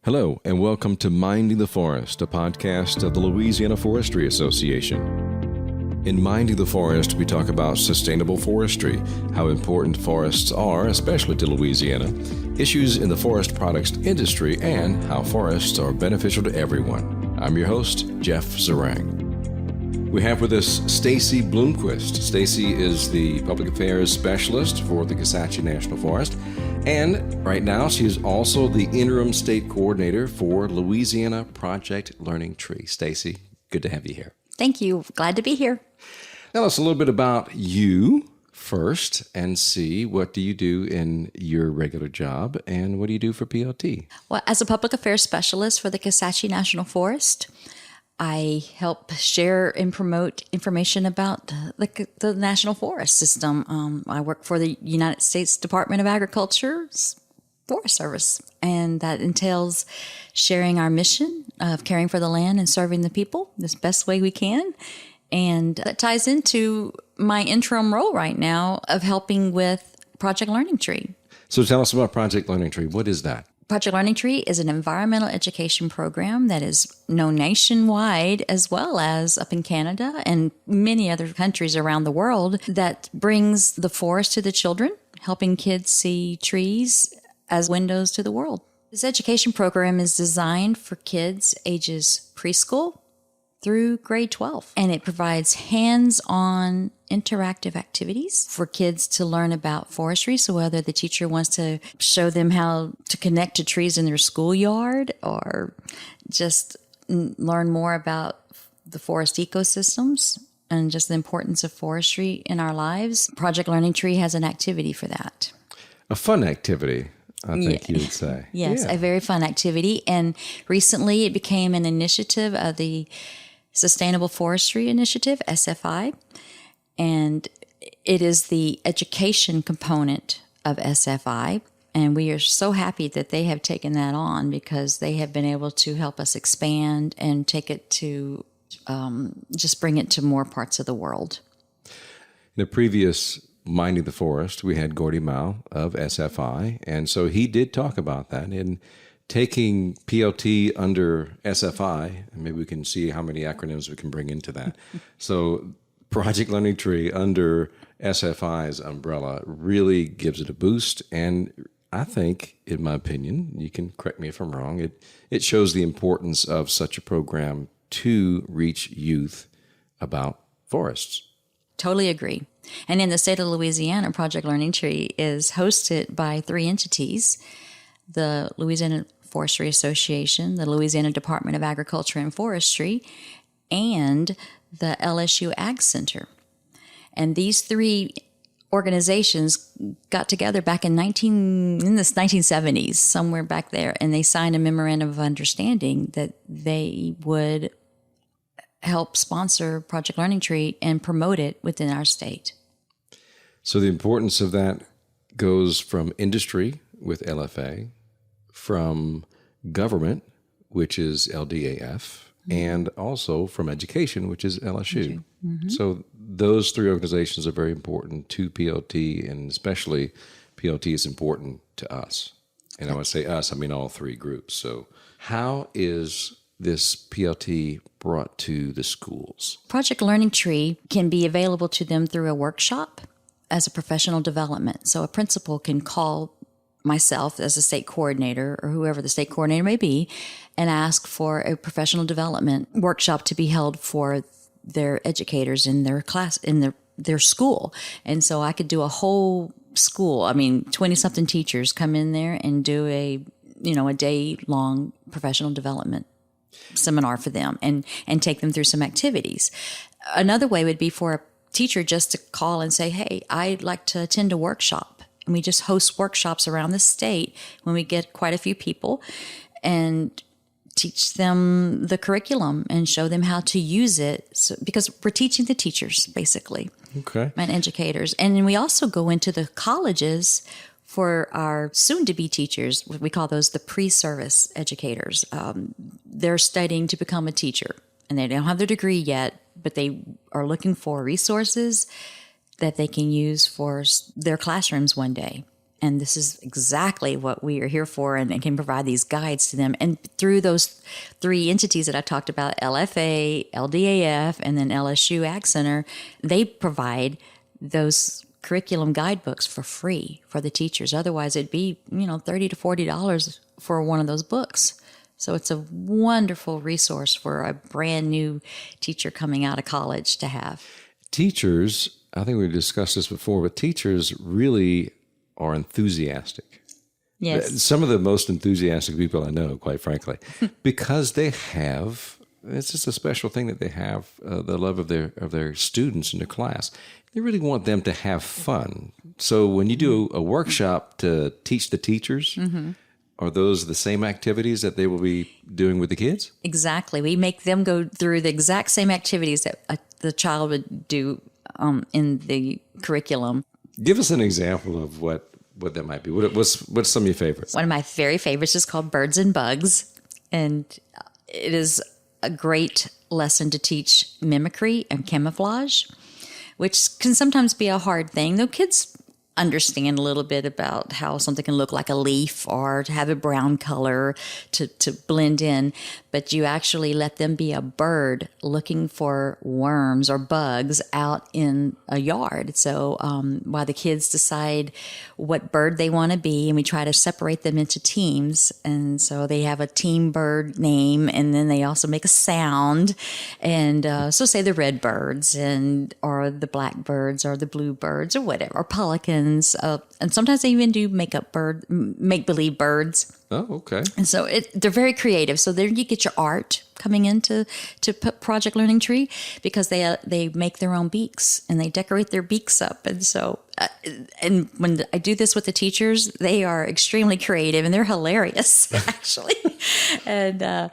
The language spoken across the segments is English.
Hello, and welcome to Minding the Forest, a podcast of the Louisiana Forestry Association. In Minding the Forest, we talk about sustainable forestry, how important forests are, especially to Louisiana, issues in the forest products industry, and how forests are beneficial to everyone. I'm your host, Jeff Zeringue. We have with us Stacy Blomquist. Stacy is the Public Affairs Specialist for the Gracee National Forest, and right now she is also the Interim State Coordinator for Louisiana Project Learning Tree. Stacy, good to have you here. Thank you. Glad to be here. Tell us a little bit about you first and see what do you do in your regular job and what do you do for PLT? Well, as a Public Affairs Specialist for the Gracee National Forest, I help share and promote information about the National Forest System. I work for the United States Department of Agriculture's Forest Service, and that entails sharing our mission of caring for the land and serving the people the best way we can. And that ties into my interim role right now of helping with Project Learning Tree. So tell us about Project Learning Tree. What is that? Project Learning Tree is an environmental education program that is known nationwide as well as up in Canada and many other countries around the world that brings the forest to the children, helping kids see trees as windows to the world. This education program is designed for kids ages preschool through grade 12, and it provides hands-on interactive activities for kids to learn about forestry. So whether the teacher wants to show them how to connect to trees in their schoolyard or just learn more about the forest ecosystems and just the importance of forestry in our lives, Project Learning Tree has an activity for that. A fun activity, I think you would say. Yes, a very fun activity. And recently it became an initiative of the Sustainable Forestry Initiative, SFI, and it is the education component of SFI, and we are so happy that they have taken that on because they have been able to help us expand and take it to just bring it to more parts of the world. In the previous Minding the Forest, we had Gordy Mao of SFI, and so he did talk about that. And taking PLT under SFI, and maybe we can see how many acronyms we can bring into that. So Project Learning Tree under SFI's umbrella really gives it a boost. And I think, in my opinion, you can correct me if I'm wrong, it shows the importance of such a program to reach youth about forests. Totally agree. And in the state of Louisiana, Project Learning Tree is hosted by three entities: the Louisiana Forestry Association, the Louisiana Department of Agriculture and Forestry, and the LSU Ag Center. And these three organizations got together back in the 1970s, somewhere back there, and they signed a memorandum of understanding that they would help sponsor Project Learning Tree and promote it within our state. So the importance of that goes from industry with LFA, from government, which is LDAF, and also from education, which is LSU. Mm-hmm. So those three organizations are very important to PLT, and especially PLT is important to us. And I would say us, I mean all three groups. So how is this PLT brought to the schools? Project Learning Tree can be available to them through a workshop as a professional development. So a principal can call myself as a state coordinator or whoever the state coordinator may be and ask for a professional development workshop to be held for their educators in their class, in their school. And so I could do a whole school. 20-something teachers come in there and do a day-long professional development seminar for them and take them through some activities. Another way would be for a teacher just to call and say, hey, I'd like to attend a workshop. And we just host workshops around the state when we get quite a few people and teach them the curriculum and show them how to use it because we're teaching the teachers, basically, and educators. And then we also go into the colleges for our soon-to-be teachers. We call those the pre-service educators. They're studying to become a teacher, and they don't have their degree yet, but they are looking for resources that they can use for their classrooms one day. And this is exactly what we are here for, and can provide these guides to them. And through those 3 entities that I talked about, LFA, LDAF, and then LSU Ag Center, they provide those curriculum guidebooks for free for the teachers. Otherwise, it'd be, $30 to $40 for one of those books. So it's a wonderful resource for a brand new teacher coming out of college to have. Teachers, I think we discussed this before, but teachers really are enthusiastic. Yes. Some of the most enthusiastic people I know, quite frankly, because they have, it's just a special thing that they have the love of their students in their class. They really want them to have fun. So when you do a workshop to teach the teachers, are those the same activities that they will be doing with the kids? Exactly. We make them go through the exact same activities that the child would do in the curriculum. Give us an example of what that might be. What's some of your favorites? One of my very favorites is called Birds and Bugs, and it is a great lesson to teach mimicry and camouflage, which can sometimes be a hard thing, though kids understand a little bit about how something can look like a leaf or to have a brown color to blend in, but you actually let them be a bird looking for worms or bugs out in a yard. So while the kids decide what bird they want to be, and we try to separate them into teams, and so they have a team bird name, and then they also make a sound, and so say the red birds or the black birds or the blue birds or whatever, or pelicans. And sometimes they even do make-believe birds. Oh, okay. And so they're very creative. So there you get your art coming into Project Learning Tree, because they make their own beaks and they decorate their beaks up. And so, and when I do this with the teachers, they are extremely creative and they're hilarious, actually. And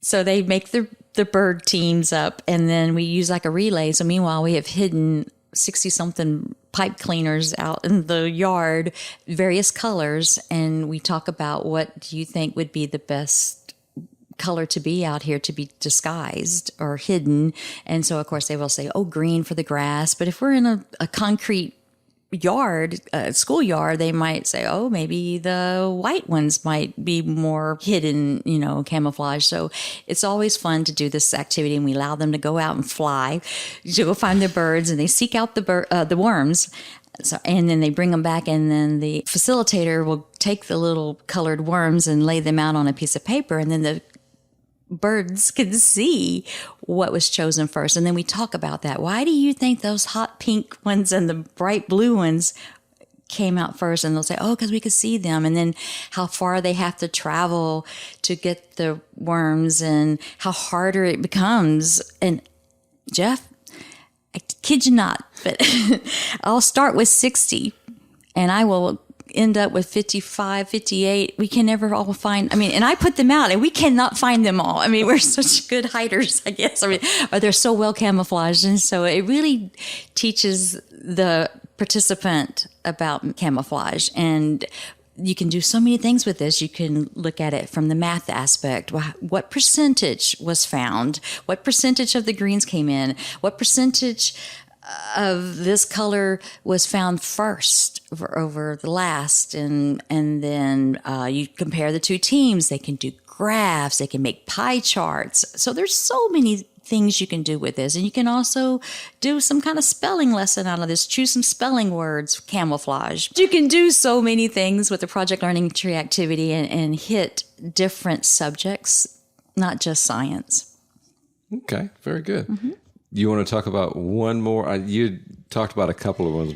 so they make the bird teams up, and then we use like a relay. So meanwhile, we have hidden 60-something pipe cleaners out in the yard, various colors, and we talk about what do you think would be the best color to be out here to be disguised or hidden. And so, of course, they will say, green for the grass. But if we're in a concrete yard, schoolyard, they might say, maybe the white ones might be more hidden, camouflage. So it's always fun to do this activity, and we allow them to go out and fly to go find the birds, and they seek out the worms. So, and then they bring them back, and then the facilitator will take the little colored worms and lay them out on a piece of paper, and then the birds can see what was chosen first. And then we talk about that. Why do you think those hot pink ones and the bright blue ones came out first? And they'll say, because we could see them. And then how far they have to travel to get the worms and how harder it becomes. And Jeff, I kid you not, but I'll start with 60 and I will end up with 55, 58. We can never all find, and I put them out and we cannot find them all. We're such good hiders, I guess. Or they're so well camouflaged. And so it really teaches the participant about camouflage. And you can do so many things with this. You can look at it from the math aspect. What percentage was found? What percentage of the greens came in? What percentage of this color was found first over the last, and then you compare the two teams. They can do graphs, they can make pie charts. So there's so many things you can do with this, and you can also do some kind of spelling lesson out of this. Choose some spelling words, camouflage. You can do so many things with the Project Learning Tree activity and hit different subjects, not just science. Okay, very good. Mm-hmm. You want to talk about one more? You talked about a couple of ones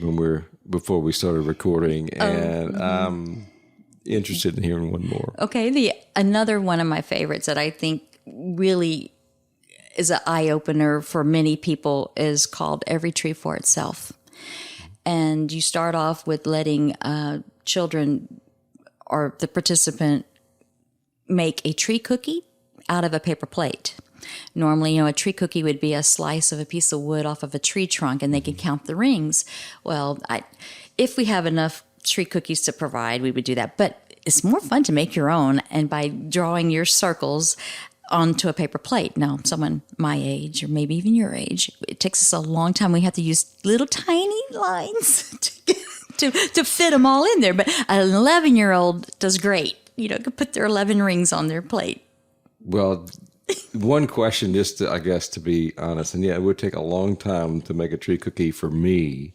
before we started recording, and I'm interested in hearing one more. Okay, another one of my favorites that I think really is an eye-opener for many people is called Every Tree for Itself. And you start off with letting children or the participant make a tree cookie out of a paper plate. Normally, a tree cookie would be a slice of a piece of wood off of a tree trunk, and they can count the rings. Well, if we have enough tree cookies to provide, we would do that. But it's more fun to make your own, and by drawing your circles onto a paper plate. Now, someone my age, or maybe even your age, it takes us a long time. We have to use little tiny lines to fit them all in there. But an 11-year-old does great. Could put their 11 rings on their plate. Well, one question, just to, I guess, to be honest, and it would take a long time to make a tree cookie for me.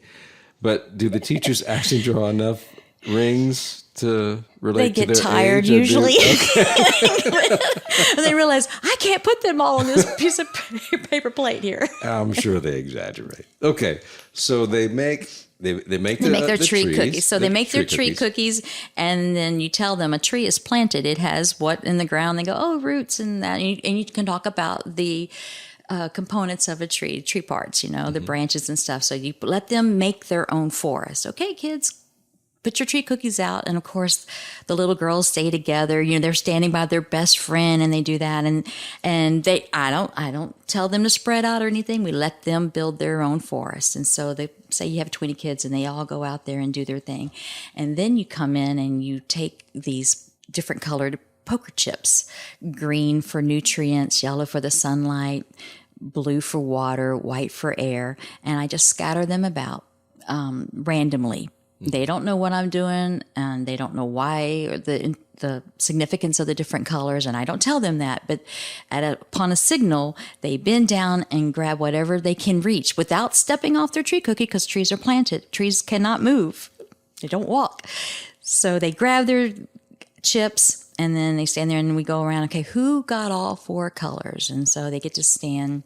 But do the teachers actually draw enough rings to relate to their age? They get tired usually. They realize, I can't put them all on this piece of paper plate here. I'm sure they exaggerate. Okay, so they make their tree cookies. So they make their tree cookies, and then you tell them a tree is planted. It has what in the ground? They go, oh, roots and that. And you can talk about the components of a tree parts, the branches and stuff. So you let them make their own forest. Okay, kids, put your tree cookies out. And of course, the little girls stay together. They're standing by their best friend, and they do that. And I don't tell them to spread out or anything. We let them build their own forest. And so they say you have 20 kids, and they all go out there and do their thing. And then you come in and you take these different colored poker chips, green for nutrients, yellow for the sunlight, blue for water, white for air. And I just scatter them about randomly. They don't know what I'm doing, and they don't know why or the significance of the different colors, and I don't tell them that. But upon a signal, they bend down and grab whatever they can reach without stepping off their tree cookie, because trees are planted. Trees cannot move. They don't walk. So they grab their chips, and then they stand there, and we go around, okay, who got all 4 colors? And so they get to stand.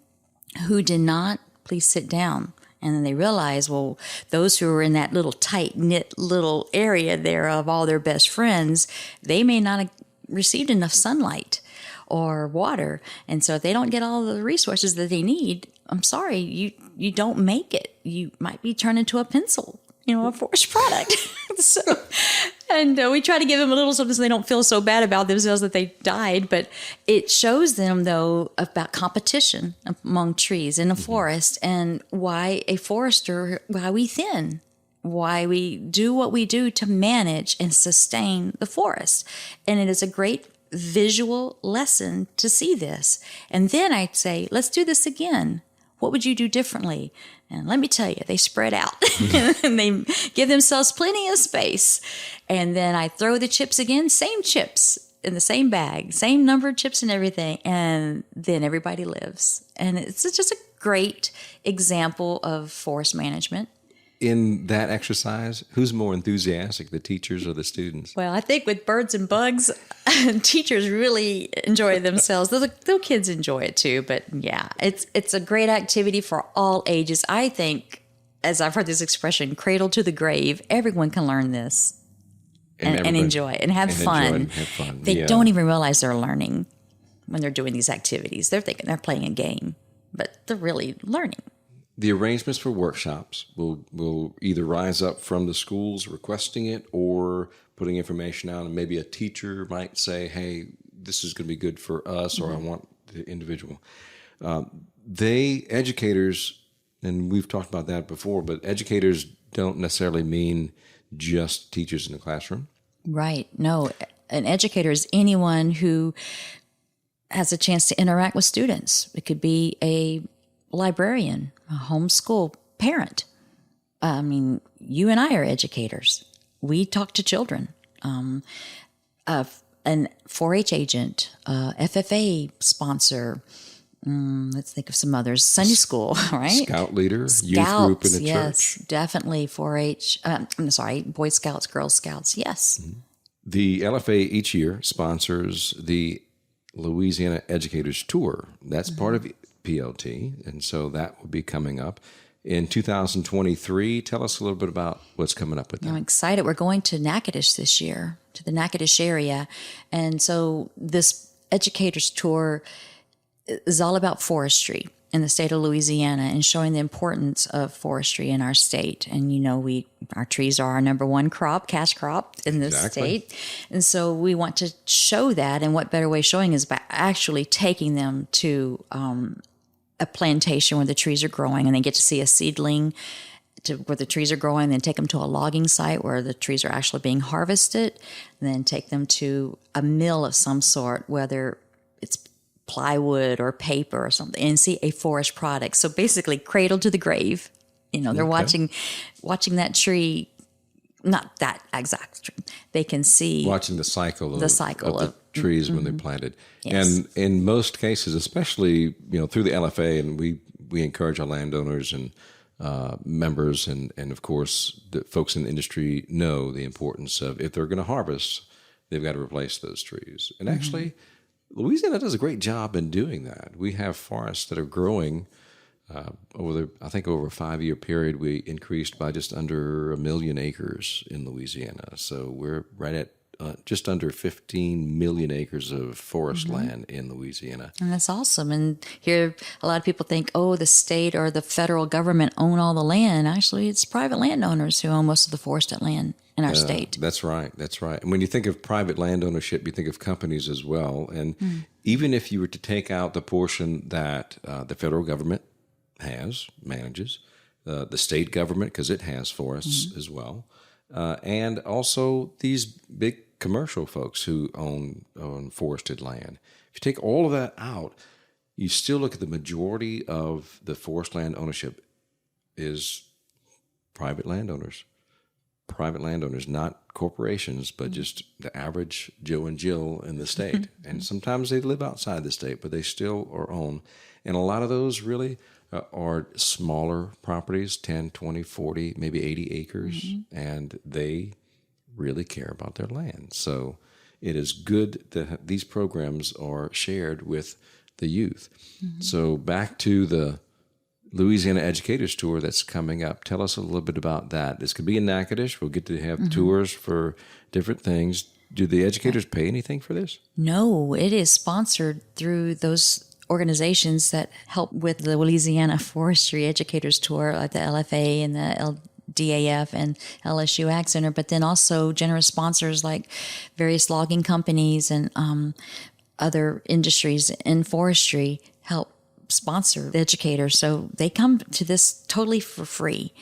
Who did not, please sit down. And then they realize, well, those who are in that little tight-knit little area there of all their best friends, they may not have received enough sunlight or water. And so if they don't get all the resources that they need, I'm sorry, you don't make it. You might be turned into a pencil, a forest product. We try to give them a little something so they don't feel so bad about themselves that they died. But it shows them, though, about competition among trees in a forest, and why we thin, why we do what we do to manage and sustain the forest. And it is a great visual lesson to see this. And then I'd say, let's do this again. What would you do differently? And let me tell you, they spread out and they give themselves plenty of space. And then I throw the chips again, same chips in the same bag, same number of chips and everything. And then everybody lives. And it's just a great example of forest management. In that exercise, who's more enthusiastic, the teachers or the students? Well, I think with birds and bugs, teachers really enjoy themselves. The kids enjoy it too. But yeah, it's a great activity for all ages. I think, as I've heard this expression, cradle to the grave, everyone can learn this and enjoy and have fun. They don't even realize they're learning when they're doing these activities. They're thinking they're playing a game, but they're really learning. The arrangements for workshops will either rise up from the schools requesting it or putting information out, and maybe a teacher might say, hey, this is going to be good for us, or I want the individual. Educators, and we've talked about that before, but educators don't necessarily mean just teachers in the classroom. Right. No, an educator is anyone who has a chance to interact with students. It could be a librarian, a homeschool parent. I mean, you and I are educators. We talk to children. An 4-H agent, FFA sponsor. Let's think of some others. Sunday school, right? Scout leader, youth group in a church. Yes, definitely 4-H. Boy Scouts, Girl Scouts. Yes. Mm-hmm. The LFA each year sponsors the Louisiana Educators Tour. That's part of PLT, and so that will be coming up in 2023. Tell us a little bit about what's coming up with that. I'm excited. We're going to Natchitoches this year, to the Natchitoches area, and so this Educators Tour is all about forestry in the state of Louisiana and showing the importance of forestry in our state. And our trees are our number one cash crop in this state. And so we want to show that, and what better way of showing is by actually taking them to a plantation where the trees are growing, and they get to see a seedling to where the trees are growing, then take them to a logging site where the trees are actually being harvested, and then take them to a mill of some sort, whether it's plywood or paper or something, and see a forest product. So basically cradle to the grave. They're watching that tree not that exact. They can see watching the cycle of the trees when they're planted. Yes. And in most cases, especially through the LFA, and we encourage our landowners and members and of course the folks in the industry know the importance of, if they're going to harvest, they've got to replace those trees. And actually, Louisiana does a great job in doing that. We have forests that are growing. Over a 5-year period, we increased by just under 1 million acres in Louisiana. So we're right at just under 15 million acres of forest land in Louisiana. And that's awesome. And here, a lot of people think, the state or the federal government own all the land. Actually, it's private landowners who own most of the forested land in our state. That's right. And when you think of private land ownership, you think of companies as well. And even if you were to take out the portion that the federal government manages, the state government, because it has forests as well, and also these big commercial folks who own forested land. If you take all of that out, you still look at the majority of the forest land ownership is private landowners, not corporations, but just the average Joe and Jill in the state. And sometimes they live outside the state, but they still are owned. And a lot of those really are smaller properties, 10, 20, 40, maybe 80 acres, and they really care about their land. So it is good that these programs are shared with the youth. So back to the Louisiana Educators Tour that's coming up. Tell us a little bit about that. This could be in Natchitoches. We'll get to have tours for different things. Do the educators pay anything for this? No, it is sponsored through those organizations that help with the Louisiana Forestry Educators Tour, like the LFA and the DAF and LSU Ag Center, but then also generous sponsors like various logging companies and other industries in forestry help sponsor the educators. So they come to this totally for free.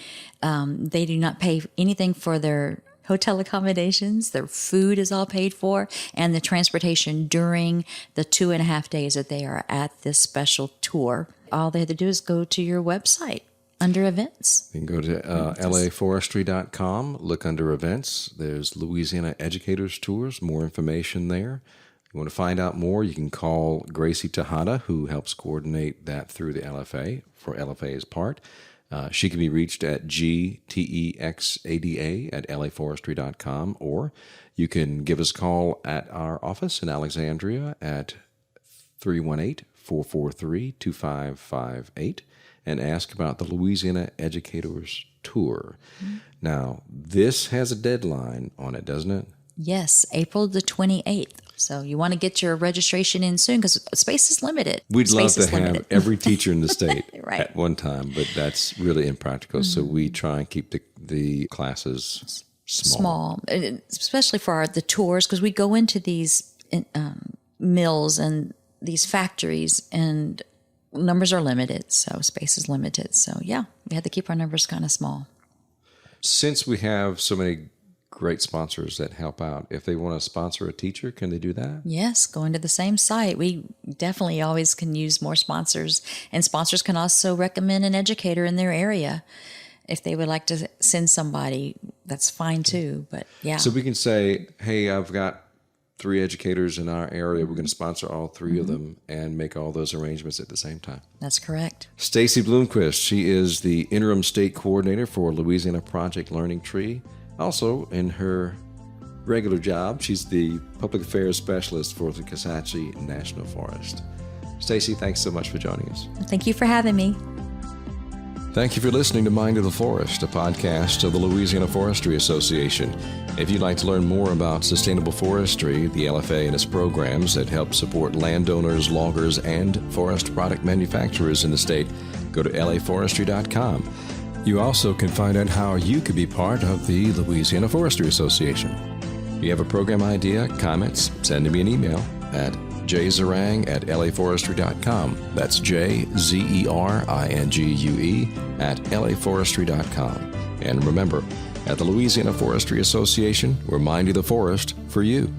They do not pay anything for their hotel accommodations. Their food is all paid for, and the transportation during the 2.5 days that they are at this special tour. All they have to do is go to your website under events. You can go to laforestry.com, look under events. There's Louisiana Educators Tours, more information there. You want to find out more, you can call Gracee Texada, who helps coordinate that through the LFA for LFA's part. She can be reached at gtexada at laforestry.com, or you can give us a call at our office in Alexandria at 318-443-2558 and ask about the Louisiana Educators Tour. Now, this has a deadline on it, doesn't it? Yes, April the 28th. So you want to get your registration in soon because space is limited. We'd love to have every teacher in the state at one time, but that's really impractical. So we try and keep the classes small. Especially for the tours, because we go into these mills and these factories, and numbers are limited, so space is limited. So yeah, we had to keep our numbers kind of small. Since we have so many great sponsors that help out, if they want to sponsor a teacher, can they do that? Yes, going to the same site. We definitely always can use more sponsors, and sponsors can also recommend an educator in their area. If they would like to send somebody, that's fine too. But yeah. So we can say, hey, I've got 3 educators in our area. We're going to sponsor all 3 of them and make all those arrangements at the same time. That's correct. Stacy Blomquist, she is the Interim State Coordinator for Louisiana Project Learning Tree. Also, in her regular job, she's the Public Affairs Specialist for the Kisatchie National Forest. Stacy, thanks so much for joining us. Thank you for having me. Thank you for listening to Mind of the Forest, a podcast of the Louisiana Forestry Association. If you'd like to learn more about sustainable forestry, the LFA and its programs that help support landowners, loggers, and forest product manufacturers in the state, go to laforestry.com. You also can find out how you could be part of the Louisiana Forestry Association. If you have a program idea, comments, send me an email at jzeringue at laforestry.com. That's jzeringue at laforestry.com. And remember, at the Louisiana Forestry Association, we're minding the forest for you.